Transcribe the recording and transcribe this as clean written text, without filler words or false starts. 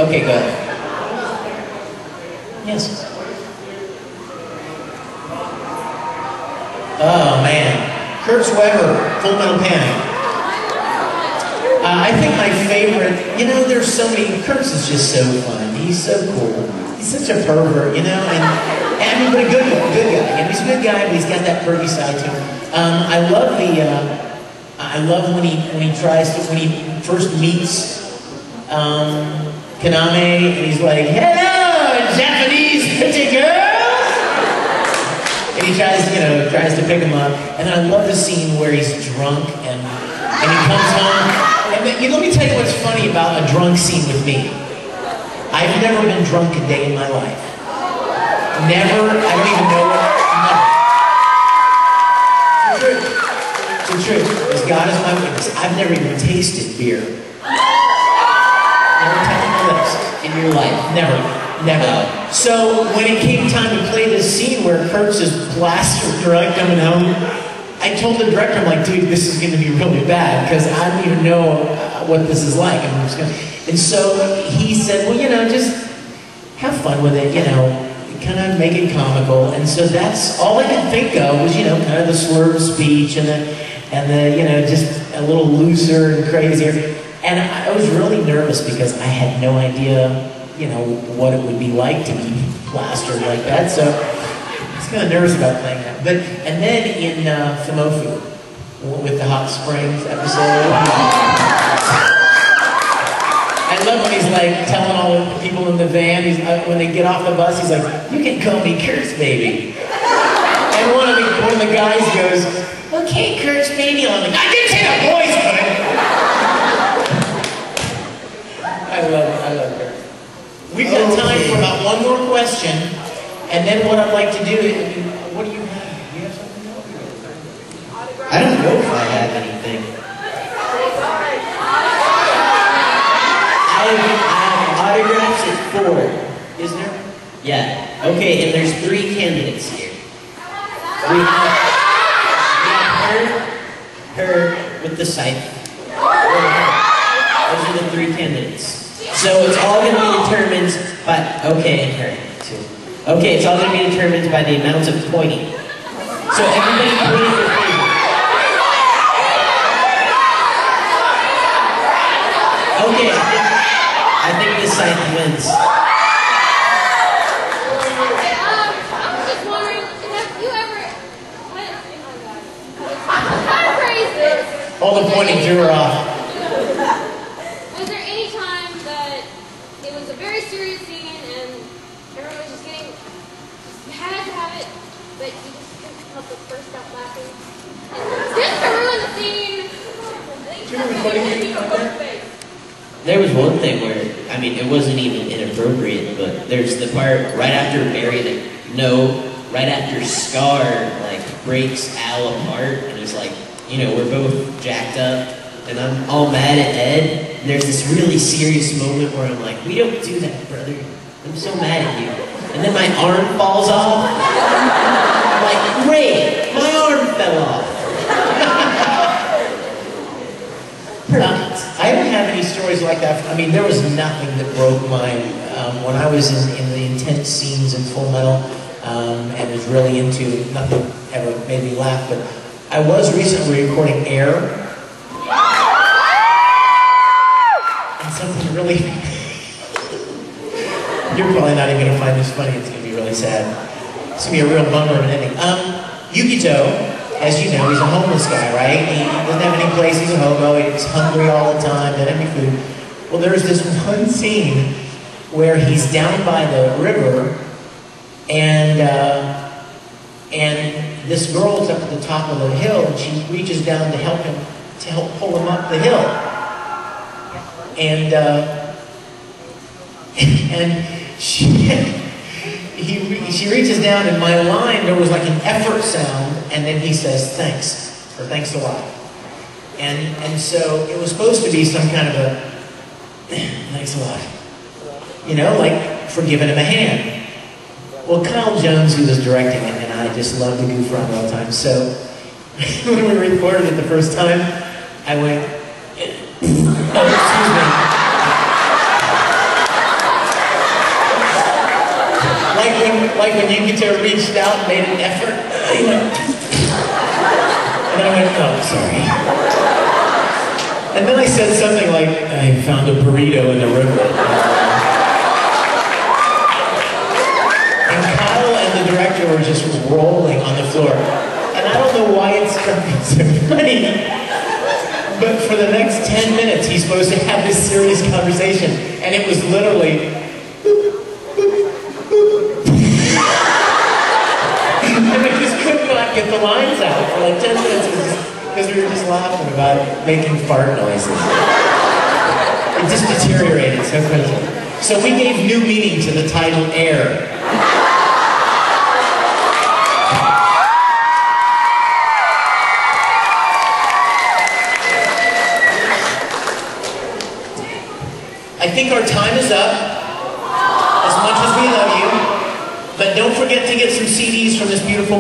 Okay, go ahead. Yes. Oh man, Kurt's Weber, Full Metal Panic. I think my favorite, you know, there's so many, Kurt's is just so fun. He's so cool. He's such a pervert, you know, and I mean, but a good guy. You know, he's a good guy, but he's got that pervy side to him. I love when he first meets Kaname, and he's like, "Hello, Japanese pretty girls," and he tries to pick him up. And then I love the scene where he's drunk and he comes home. And then, let me tell you what's funny about a drunk scene with me. I've never been drunk a day in my life. Never. I don't even know what. Never. It's the truth. As God is my witness, I've never even tasted beer. Never touched my lips in your life. Never. So when it came time to play this scene where Kurt's just plastered drunk coming home, I told the director, I'm like, dude, this is going to be really bad because I don't even know what this is like. And so he said, well, just have fun with it, kind of make it comical. And so that's all I could think of was, kind of the slur of speech and the just a little looser and crazier. And I was really nervous because I had no idea, what it would be like to be plastered like that. So I was kind of nervous about playing that. And then in Fumofu, with the Hot Springs episode, I love when he's like telling all the people in the van, when they get off the bus, he's like, "You can call me Kurt's baby." And one of the guys goes, "Okay, Kurt's baby." I'm like, "I didn't say the boys could." I love Kurt. We've got time for about one more question, and then what I'd like to do is, what do you have? Do you have something else? I don't know if I have anything. I have autographs at 4. Is there? Yeah. Okay, and there's 3 candidates here. We have her with the scythe. Those are the 3 candidates. So it's all going to be determined by, and her too. Okay, it's all going to be determined by the amount of pointing. So everybody point at your favorite. Okay, I think this side wins. I was just wondering, have you ever All the pointing threw her off. Was there any time that it was a very serious scene and everyone was just getting, you had to have it, but you just couldn't help but burst out laughing? And just to ruin the scene, There was one thing where, it wasn't even inappropriate, but there's the part right after right after Scar, breaks Al apart, and he's like, we're both jacked up, and I'm all mad at Ed, and there's this really serious moment where I'm like, we don't do that, brother. I'm so mad at you. And then my arm falls off. I'm like, great, my arm fell off. I don't have any stories like that. There was nothing that broke mine when I was in the intense scenes in Full Metal and was really into it. Nothing ever made me laugh, but I was recently recording Air, and something really... You're probably not even going to find this funny. It's going to be really sad. It's going to be a real bummer of an ending. Yukito, as you know, he's a homeless guy, right? He doesn't have any place, he's a hobo, he's hungry all the time, doesn't have any food. Well, there's this one scene where he's down by the river, and this girl's up at the top of the hill, and she reaches down to help pull him up the hill. And she reaches down, and my line, there was like an effort sound, and then he says, thanks, or thanks a lot. And so it was supposed to be some kind of a, thanks a lot. Like for giving him a hand. Well, Kyle Jones, who was directing it, and I just love to goof around all the time, so when we recorded it the first time, I went, oh, excuse me. Like when you get to reached out and made an effort. And I went, oh, sorry. And then I said something like, I found a burrito in the river. And Kyle and the director were just rolling on the floor. And I don't know why it struck me so funny. But for the next 10 minutes, he's supposed to have this serious conversation. And it was literally, and we just could not get the lines out for like 10 minutes because we were just laughing about making fart noises. It just deteriorated so quickly. So we gave new meaning to the title Air. I think our time is up, as much as we love you. But don't forget to get some CDs from this beautiful